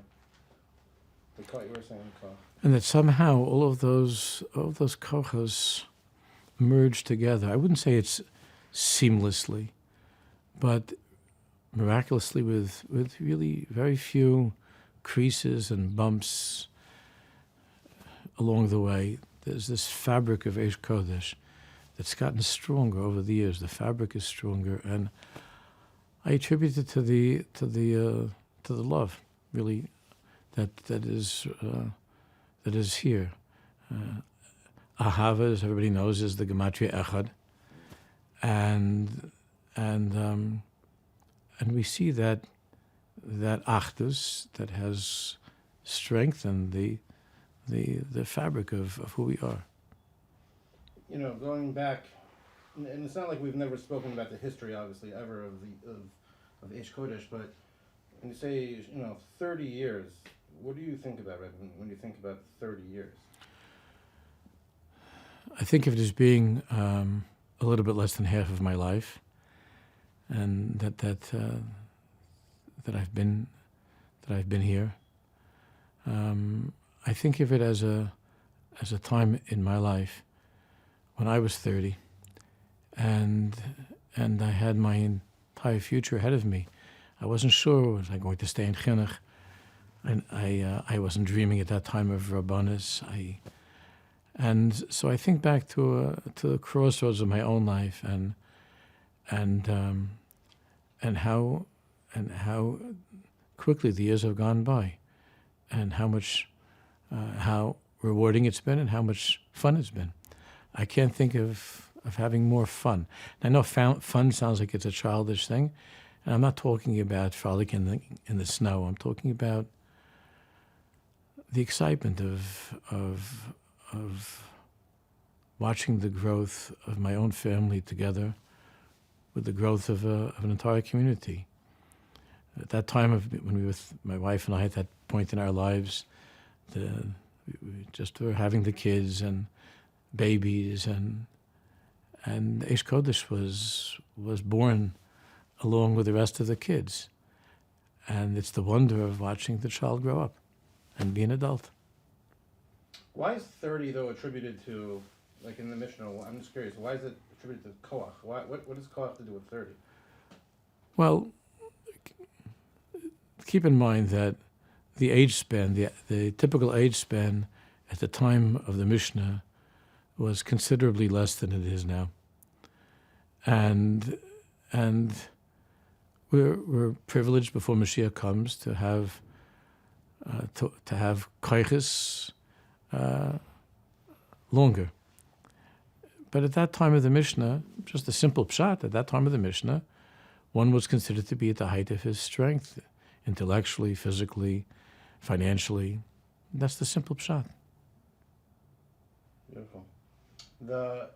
We caught you were saying, Carl. And that somehow all of those kochos merge together. I wouldn't say it's seamlessly, but miraculously with really very few creases and bumps along the way. There's this fabric of Aish Kodesh that's gotten stronger over the years. The fabric is stronger, and I attribute it to the love, really, that is here. Ahava, as everybody knows, is the gematria echad, and we see that achdus that has strengthened the fabric of who we are. Going back, and it's not like we've never spoken about the history, obviously, ever of Aish Kodesh, but when you say 30 years, what do you think about it when you think about 30 years? I think of it as being a little bit less than half of my life, and that I've been here. I think of it as a time in my life when I was 30, and I had my entire future ahead of me. I wasn't sure, was I going to stay in chinuch? And I wasn't dreaming at that time of Rabbanis. And so I think back to the crossroads of my own life, and how quickly the years have gone by, and how rewarding it's been, and how much fun it's been. I can't think of having more fun. I know fun sounds like it's a childish thing, and I'm not talking about frolic in the snow. I'm talking about the excitement of watching the growth of my own family together with the growth of an entire community. At that time of when we were my wife and I at that point in our lives, we just were having the kids and babies, and Aish Kodesh was born along with the rest of the kids, and it's the wonder of watching the child grow up and be an adult. Why is 30 though attributed to, like in the Mishnah? I'm just curious. Why is it attributed to koach? What does koach to do with 30? Well, keep in mind that the age span, the typical age span at the time of the Mishnah was considerably less than it is now. And we're privileged before Mashiach comes to have koiches longer. But at that time of the Mishnah, just a simple pshat, at that time of the Mishnah, one was considered to be at the height of his strength, intellectually, physically, financially. That's the simple pshat. Beautiful. I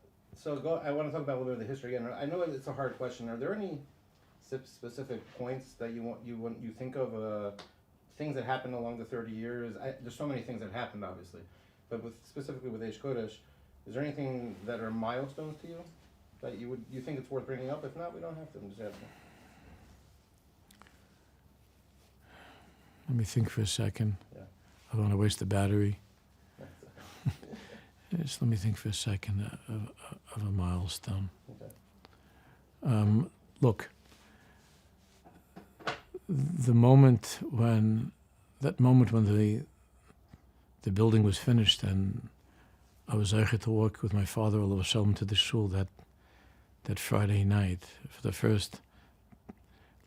want to talk about a little bit of the history again. I know it's a hard question. Are there any specific points that you think of, things that happened along the 30 years? There's so many things that happened, obviously, but specifically with Aish Kodesh, is there anything that are milestones to you that you think it's worth bringing up? If not, we don't have to. I'm just asking. Let me think for a second. Yeah. I don't want to waste the battery. Just let me think for a second of a milestone. Okay. Look, the moment when the building was finished and I was able to walk with my father all of a sudden to the shul that Friday night for the first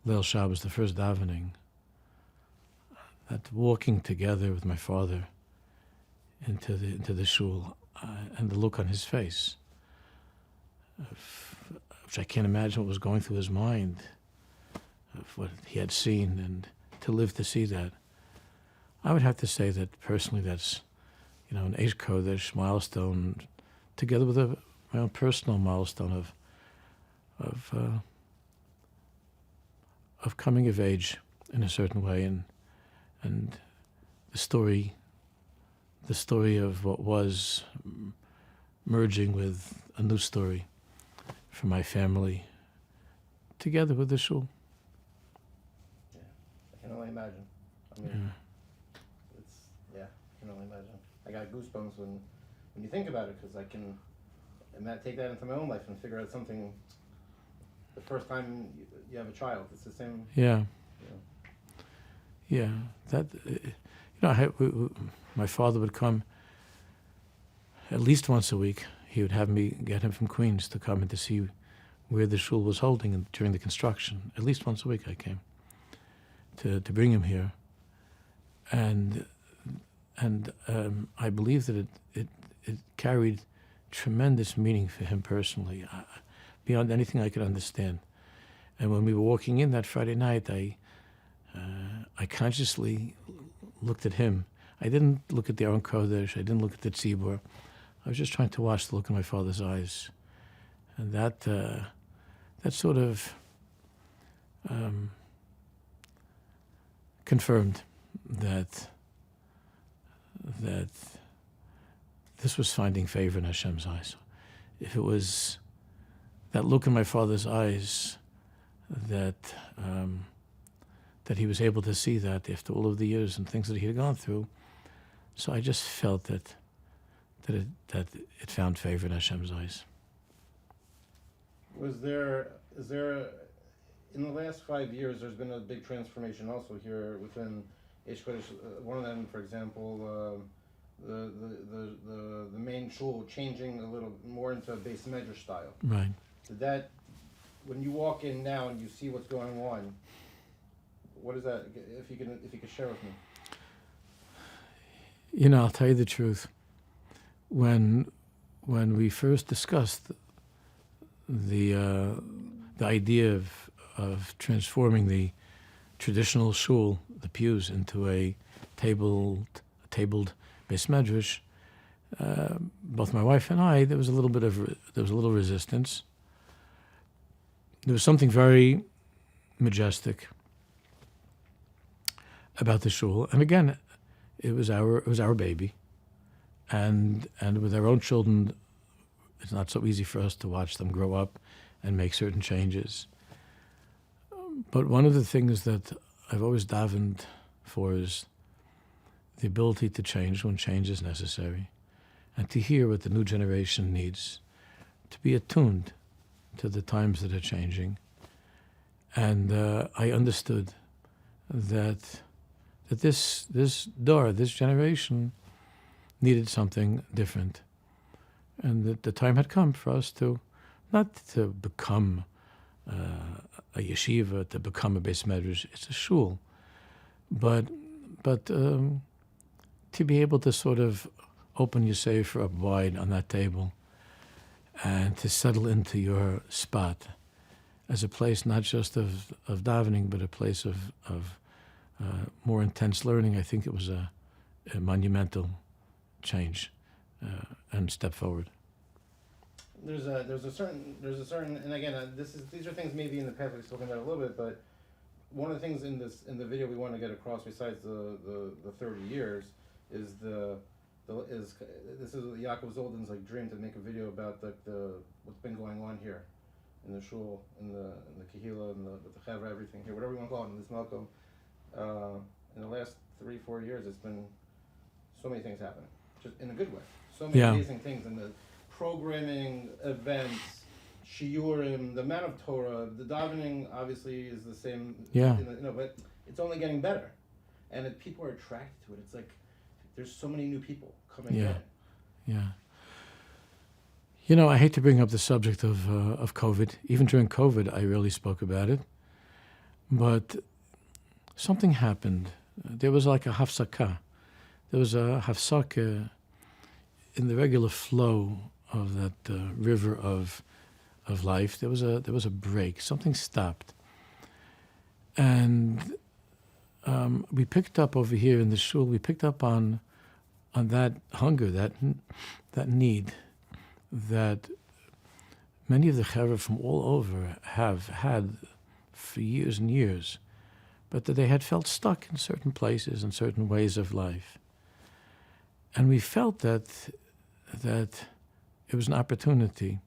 Leil Shabbos, the first davening. That walking together with my father into the shul and the look on his face, which I can't imagine what was going through his mind, of what he had seen, and to live to see that. I would have to say that personally, that's an Aish Kodesh milestone, together with my own personal milestone of coming of age in a certain way, and the story of what was merging with a new story for my family, together with the shul. Yeah, I can only imagine. I mean, I can only imagine. I got goosebumps when you think about it, because I can take that into my own life and figure out something. The first time you have a child, it's the same. Yeah. You know. Yeah, that my father would come at least once a week. He would have me get him from Queens to come and to see where the shul was holding during the construction. At least once a week I came to bring him here, and I believe that it carried tremendous meaning for him personally, beyond anything I could understand. And when we were walking in that Friday night, I consciously looked at him. I didn't look at the Aron Kodesh. I didn't look at the Tzibur. I was just trying to watch the look in my father's eyes, and that sort of confirmed that this was finding favor in Hashem's eyes. If it was that look in my father's eyes that he was able to see that after all of the years and things that he had gone through, so I just felt that it found favor in Hashem's eyes. Is there in the last 5 years, there's been a big transformation also here within Aish Kodesh. One of them, for example, the main shul changing a little more into a Beis Medrash style. Right. Did that, when you walk in now and you see what's going on, what is that? If you could share with me. I'll tell you the truth. When we first discussed the idea of transforming the traditional shul, the pews, into a tabled Beis Medrash, both my wife and I, there was a little resistance. There was something very majestic about the shul. And again, it was our baby, and with our own children, it's not so easy for us to watch them grow up and make certain changes. But one of the things that I've always davened for is the ability to change when change is necessary, and to hear what the new generation needs, to be attuned to the times that are changing. And I understood that this generation needed something different, and that the time had come for us to, not to become a yeshiva, to become a beis medrash. It's a shul, but to be able to sort of open your sefer up wide on that table, and to settle into your spot as a place not just of davening, but a place of more intense learning. I think it was a monumental change and step forward. There's a certain, and again, these are things maybe in the past we've spoken about a little bit, but one of the things in the video we want to get across, besides the 30 years, is this is Yaakov Zoldan's like dream, to make a video about the what's been going on here in the shul, in the kehila, and with the chevra, everything here, whatever you want to call it, in this malkom. In the last 3-4 years, it's been so many things happening, just in a good way. So many amazing things in the programming, events, shiurim, the amount of Torah, the davening obviously is the same. Yeah. But it's only getting better, and if people are attracted to it, it's like there's so many new people coming in. Yeah. You know, I hate to bring up the subject of COVID. Even during COVID, I rarely spoke about it. But something happened. There was like a hafsaka. There was a hafsaka in the regular flow of that river of life. There was a break. Something stopped, and we picked up over here in the shul. We picked up on that hunger, that need, that many of the chevra from all over have had for years and years, but that they had felt stuck in certain places and certain ways of life. And we felt that it was an opportunity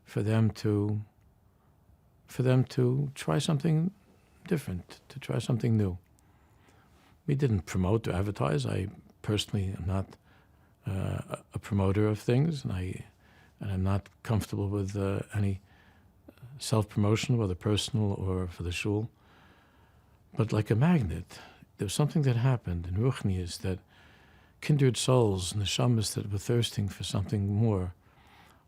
for them to try something different, to try something new. We didn't promote or advertise. I personally am not a promoter of things, and I'm not comfortable with any self-promotion, whether personal or for the shul. But like a magnet, there was something that happened in Ruchnius, that kindred souls, neshamas that were thirsting for something more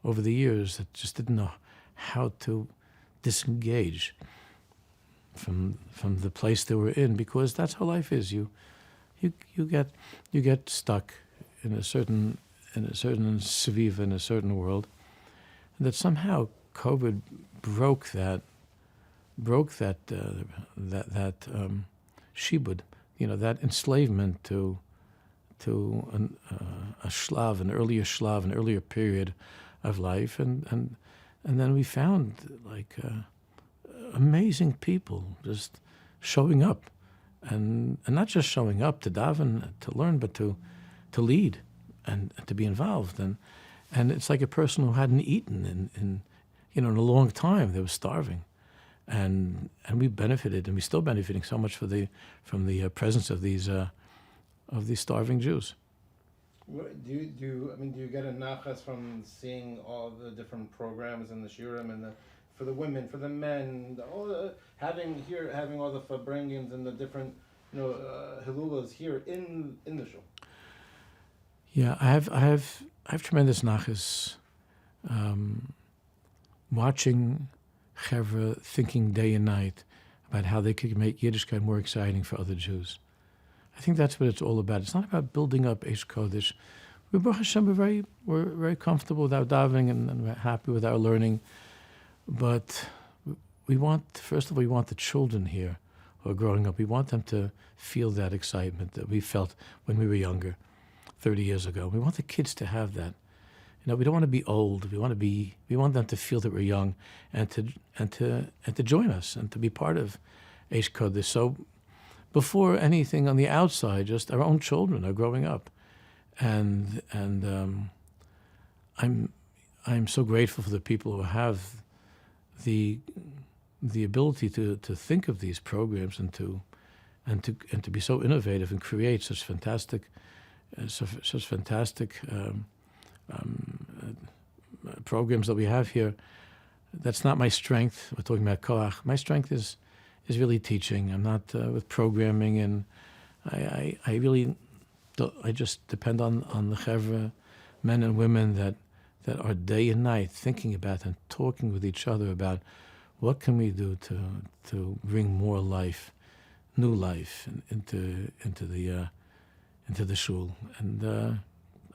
over the years, that just didn't know how to disengage from the place they were in, because that's how life is. You get stuck in a certain sviva, in a certain world, and that somehow COVID broke that shibud, that enslavement to a shlav, an earlier period of life, and then we found like amazing people just showing up, and not just showing up to daven, to learn, but to lead and to be involved, and it's like a person who hadn't eaten in a long time. They were starving, and we benefited, and we're still benefiting so much from the presence of these starving Jews. Do you get a nachas from seeing all the different programs and the shiurim, and for the women, for the men, having all the farbrengens and the different hilulas here in the shul? Yeah, I have tremendous nachas watching chevra thinking day and night about how they could make Yiddishkeit more exciting for other Jews. I think that's what it's all about. It's not about building up Eish Kodesh. We, Baruch Hashem, we're very comfortable with our davening, and we're happy with our learning. But first of all, we want the children here who are growing up. We want them to feel that excitement that we felt when we were younger, 30 years ago. We want the kids to have that. We don't want to be old. We want them to feel that we're young, and to join us and to be part of Eish Kodesh. So before anything on the outside, just our own children are growing up, and I'm so grateful for the people who have the ability to think of these programs and to be so innovative and create such fantastic programs that we have here. That's not my strength. We're talking about koach. My strength is really teaching. I'm not with programming, and I really don't, I just depend on the chevra, men and women that are day and night thinking about and talking with each other about what can we do to bring more life, new life into the shul, and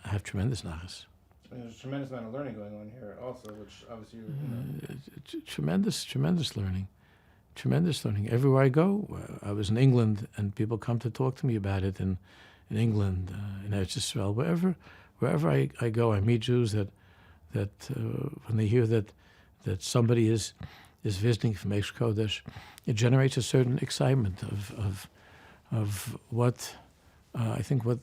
I have tremendous nachas. There's a tremendous amount of learning going on here, also, which obviously Tremendous learning. Everywhere I go, I was in England, and people come to talk to me about it. In England, in Eretz Yisrael, wherever I go, I meet Jews that when they hear that somebody is visiting from Eish Kodesh, it generates a certain excitement of what I think what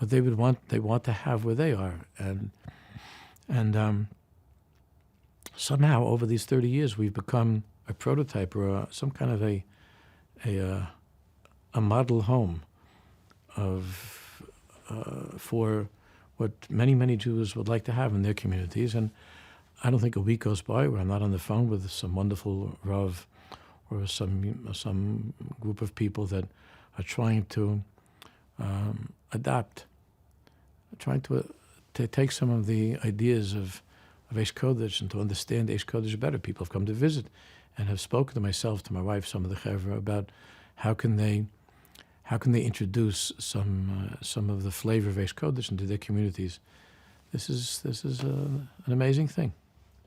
they would want. They want to have where they are, and somehow over these 30 years we've become a prototype or some kind of a model home for what many Jews would like to have in their communities. And I don't think a week goes by where I'm not on the phone with some wonderful Rav or some group of people that are trying to adapt, trying to take some of the ideas of Eish Kodesh and to understand Eish Kodesh better. People have come to visit and have spoken to myself, to my wife, some of the chevra about how can they introduce some of the flavor of Eish Kodesh into their communities. This is an amazing thing.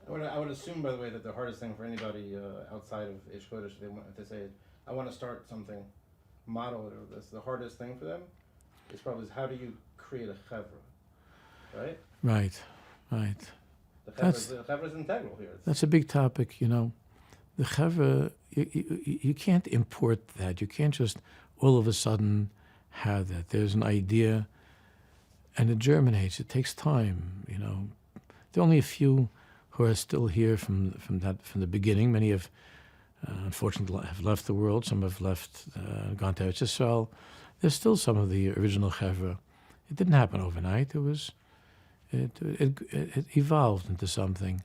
I would assume, by the way, that the hardest thing for anybody outside of Eish Kodesh, if they say, I want to start something, model it or this, the hardest thing for them is probably how do you create a chevra, right? Right. The chevra is integral here. That's a big topic, The chevra, you can't import that. You can't just all of a sudden have that. There's an idea, and it germinates. It takes time, There are only a few who are still here from the beginning. Many have, unfortunately, have left the world. Some have left, gone to Eretz Yisrael. There's still some of the original chevra. It didn't happen overnight. It evolved into something,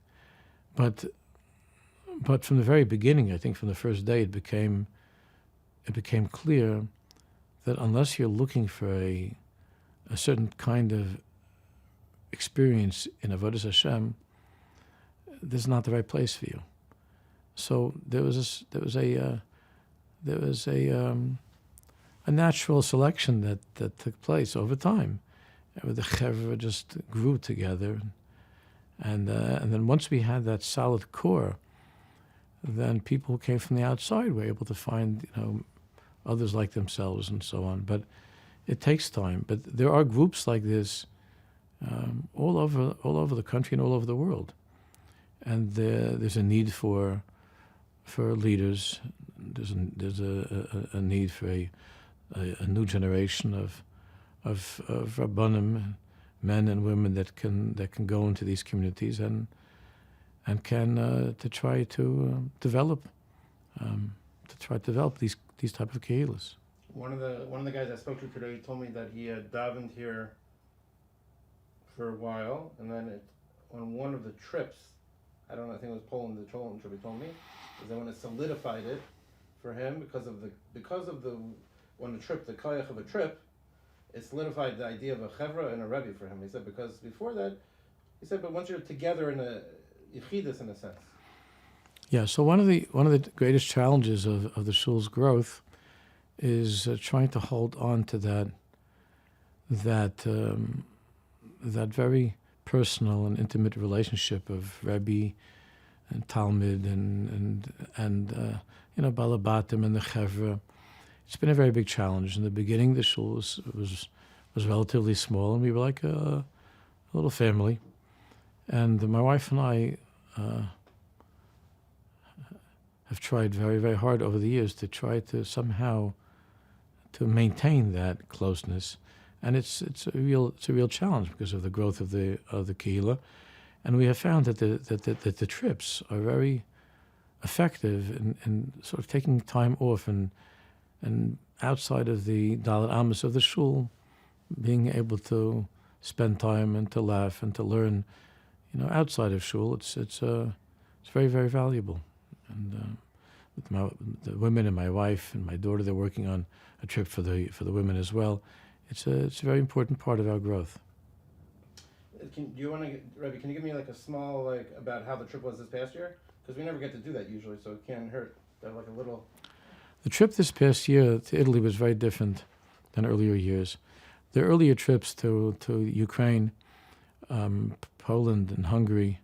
but from the very beginning, I think from the first day, it became clear that unless you're looking for a certain kind of experience in Avodas Hashem, this is not the right place for you. So there was a natural selection that took place over time, where the chevra just grew together, and then once we had that solid core, then people who came from the outside were able to find others like themselves and so on. But it takes time. But there are groups like this all over the country and all over the world, and there's a need for leaders. There's a need for a new generation of rabbanim, men and women that can go into these communities and can to try to develop these type of kehilas. One of the guys I spoke to today told me that he had davened here for a while, and then on one of the trips, I think it was Poland, the Poland trip he told me, is that when it solidified it for him because of the koyach of a trip, it solidified the idea of a chevra and a rebbe for him. He said because before that, but once you're together in a yichidus in a sense. Yeah. So one of the greatest challenges of the shul's growth is trying to hold on to that very personal and intimate relationship of rebbe and talmid and balabatim and the chevra. It's been a very big challenge. In the beginning, the shul was relatively small, and we were like a little family. And my wife and I have tried very, very hard over the years to try to somehow maintain that closeness, and it's a real challenge because of the growth of the kehillah, and we have found that the trips are very effective in sort of taking time off and outside of the Dalit Amos of the shul, being able to spend time and to laugh and to learn, outside of shul. It's very, very valuable. And with the women and my wife and my daughter, they're working on a trip for the women as well. It's a very important part of our growth. Do you want to, Rebbe? Can you give me like a small about how the trip was this past year? Because we never get to do that usually, so it can't hurt. To have like a little. The trip this past year to Italy was very different than earlier years. The earlier trips to Ukraine, Poland, and Hungary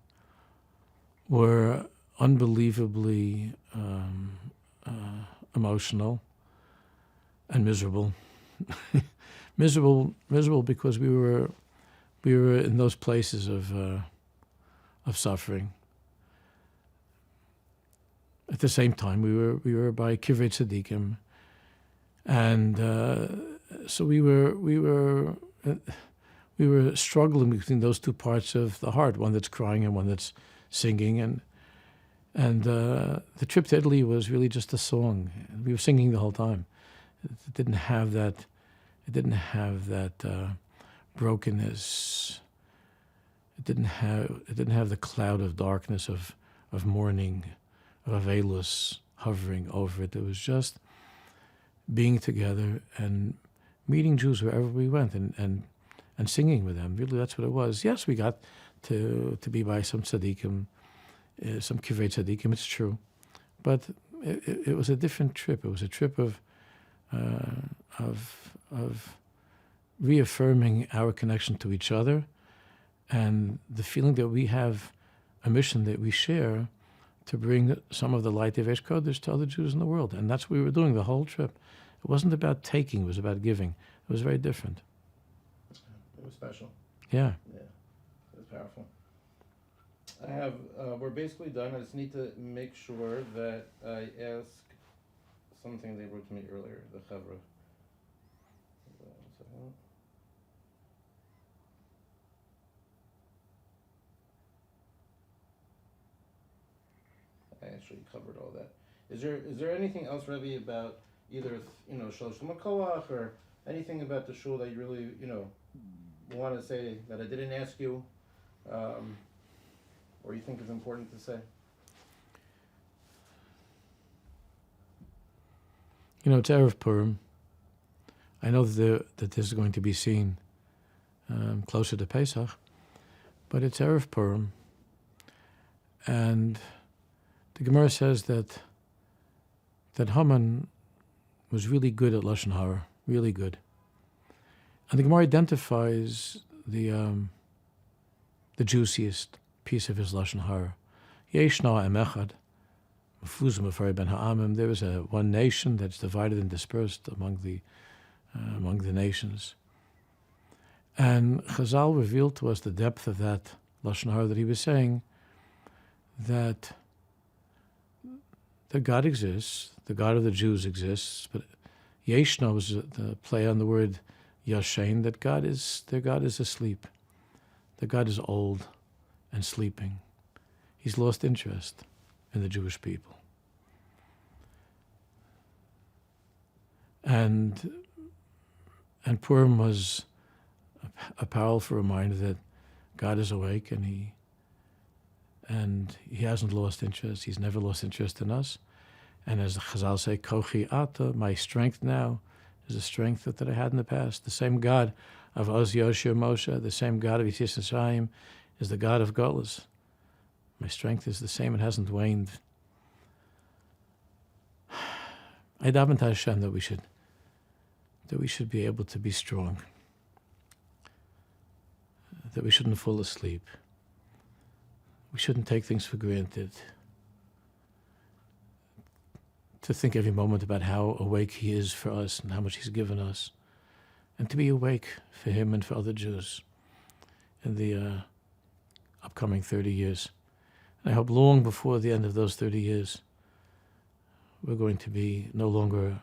were unbelievably emotional and miserable. miserable because we were in those places of suffering. At the same time, we were by Kivrei Tzadikim, and so we were struggling between those two parts of the heart, one that's crying and one that's singing, and the trip to Italy was really just a song. We were singing the whole time. It didn't have that. It didn't have that brokenness. It didn't have the cloud of darkness of mourning, of Avelus hovering over it. It was just being together and meeting Jews wherever we went and singing with them. Really, that's what it was. Yes, we got to be by some tzaddikim, some kivrei tzaddikim, it's true. But it was a different trip. It was a trip of reaffirming our connection to each other and the feeling that we have a mission that we share to bring some of the light of Aish Kodesh to other Jews in the world. And that's what we were doing the whole trip. It wasn't about taking, it was about giving. It was very different. It was special. Yeah. Yeah, it was powerful. I have, we're basically done. I just need to make sure that I ask something they wrote to me earlier, the Chavra. I actually covered all that. Is there anything else, Rebbe, about either Shalosh Makoach or anything about the shul that you really want to say that I didn't ask you, or you think is important to say? It's Erev Purim. I know that this is going to be seen closer to Pesach, but it's Erev Purim, and the Gemara says that Haman was really good at Lashon Hara, really good. And the Gemara identifies the juiciest piece of his Lashon Hara. Yeshna em echad, mefuzim afari ben ha'amim. There is one nation that's divided and dispersed among the nations. And Chazal revealed to us the depth of that Lashon Hara that he was saying, that God exists, the God of the Jews exists, but Yeshna was the play on the word Yashen, that their God is asleep. Their God is old and sleeping. He's lost interest in the Jewish people. And Purim was a powerful reminder that God is awake and he hasn't lost interest. He's never lost interest in us. And as the Chazal say, Kochi Ata, my strength now is the strength that I had in the past. The same God of Oz Yoshua Moshe, the same God of Yitzis Mitzrayim, is the God of Golas. My strength is the same, it hasn't waned. I daven to Hashem that we should be able to be strong, that we shouldn't fall asleep. We shouldn't take things for granted. To think every moment about how awake He is for us and how much He's given us, and to be awake for Him and for other Jews in the upcoming 30 years. And I hope long before the end of those 30 years, we're going to be no longer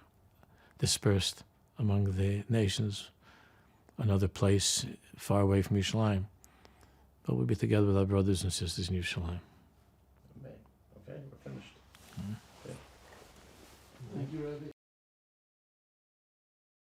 dispersed among the nations, another place far away from Yerushalayim. But we'll be together with our brothers and sisters in Yerushalayim. Amen. Okay, we're finished. Mhm. Okay. Thank you, Rabbi.